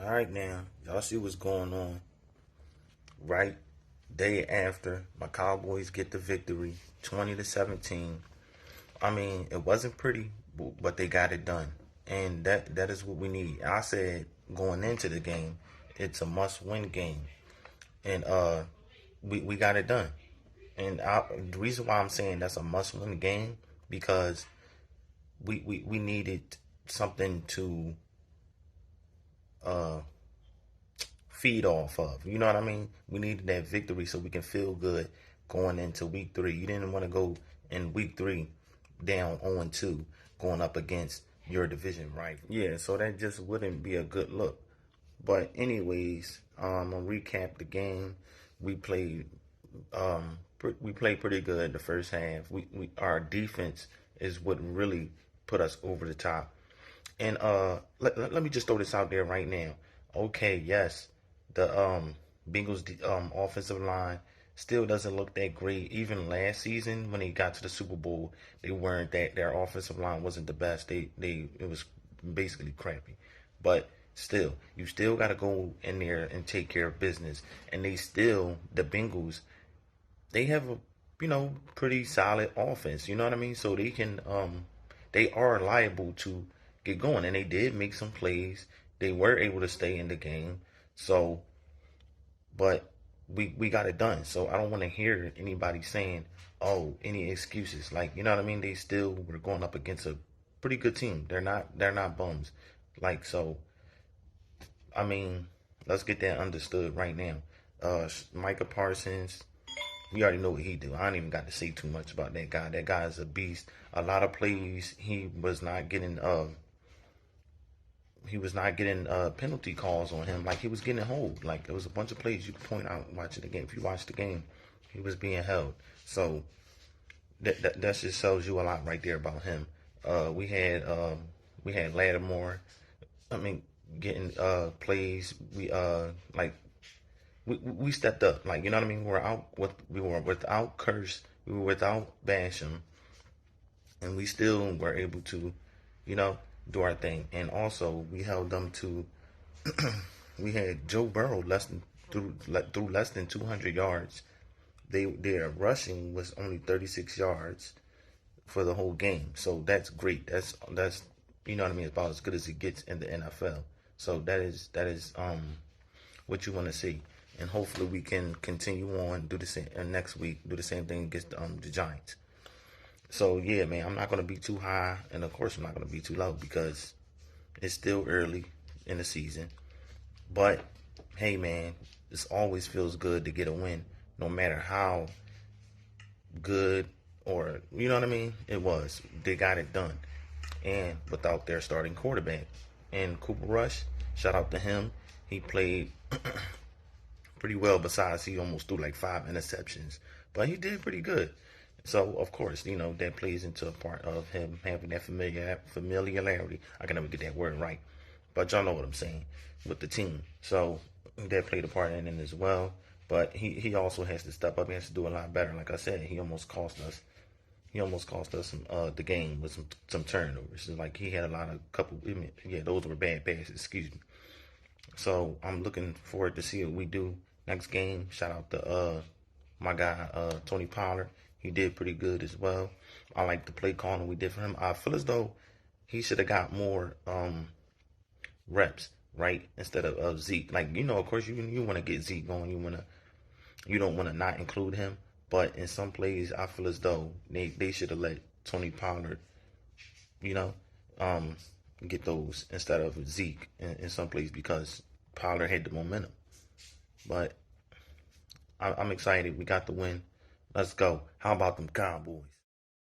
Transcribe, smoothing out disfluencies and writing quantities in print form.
All right, now, y'all see what's going on. Right day after my Cowboys get the victory, 20-17. I mean, it wasn't pretty, but they got it done, and that is what we need. I said going into the game, it's a must-win game, and we got it done. And the reason why I'm saying that's a must-win game because we needed something to uh feed off of. You know what I mean? We needed that victory so we can feel good going into week three. You didn't want to go in week three down 0-2 going up against your division rival. Yeah, so that just wouldn't be a good look. But anyways, I'll recap the game. We played we played pretty good the first half. We our defense is what really put us over the top. And let me just throw this out there right now. Okay, yes, the Bengals offensive line still doesn't look that great. Even last season when they got to the Super Bowl, they weren't that their offensive line wasn't the best. They it was basically crappy. But still, you still got to go in there and take care of business. And the Bengals, they have a pretty solid offense. You know what I mean? So they are liable to get going, and they did make some plays. They were able to stay in the game. So, but we got it done. So I don't want to hear anybody saying, "Oh, any excuses." Like, you know what I mean? They still were going up against a pretty good team. They're not bums. Like, so I mean, let's get that understood right now. Micah Parsons, we already know what he do. I don't even got to say too much about that guy. That guy is a beast. A lot of plays he was not getting penalty calls on him. Like, he was getting hold. Like, there was a bunch of plays you could point out watching the game. If you watch the game, he was being held. So that just tells you a lot right there about him. We had Lattimore. I mean, getting plays. We stepped up. Like, you know what I mean? We were without Curse. We were without Basham, and we still were able to, you know, do our thing. And also, we held them to. We had Joe Burrow through less than 200 yards. Their rushing was only 36 yards for the whole game. So that's great. That's you know what I mean. It's about as good as it gets in the NFL. So that is what you want to see, and hopefully we can continue on do the same next week. Do the same thing against the Giants. So yeah, man, I'm not gonna be too high, and of course I'm not gonna be too low because it's still early in the season. But hey, man, this always feels good to get a win, no matter how good or you know what I mean. It was they got it done, and without their starting quarterback and Cooper Rush, shout out to him. He played pretty well. Besides, he almost threw like 5 interceptions, but he did pretty good. So of course, that plays into a part of him having that familiarity. I can never get that word right, but y'all know what I'm saying with the team. So that played a part in it as well. But he also has to step up. He has to do a lot better. Like I said, he almost cost us. He almost cost us the game with some turnovers. It's like he had a lot of couple. Yeah, those were bad passes. Excuse me. So I'm looking forward to see what we do next game. Shout out to my guy Tony Pollard. He did pretty good as well. I like the play calling we did for him. I feel as though he should have got more reps, right, instead of Zeke. Like, of course you want to get Zeke going. You don't want to not include him. But in some plays, I feel as though they should have let Tony Pollard, you know, um, get those instead of Zeke in some plays because Pollard had the momentum. But I'm excited. We got the win. Let's go. How about them Cowboys?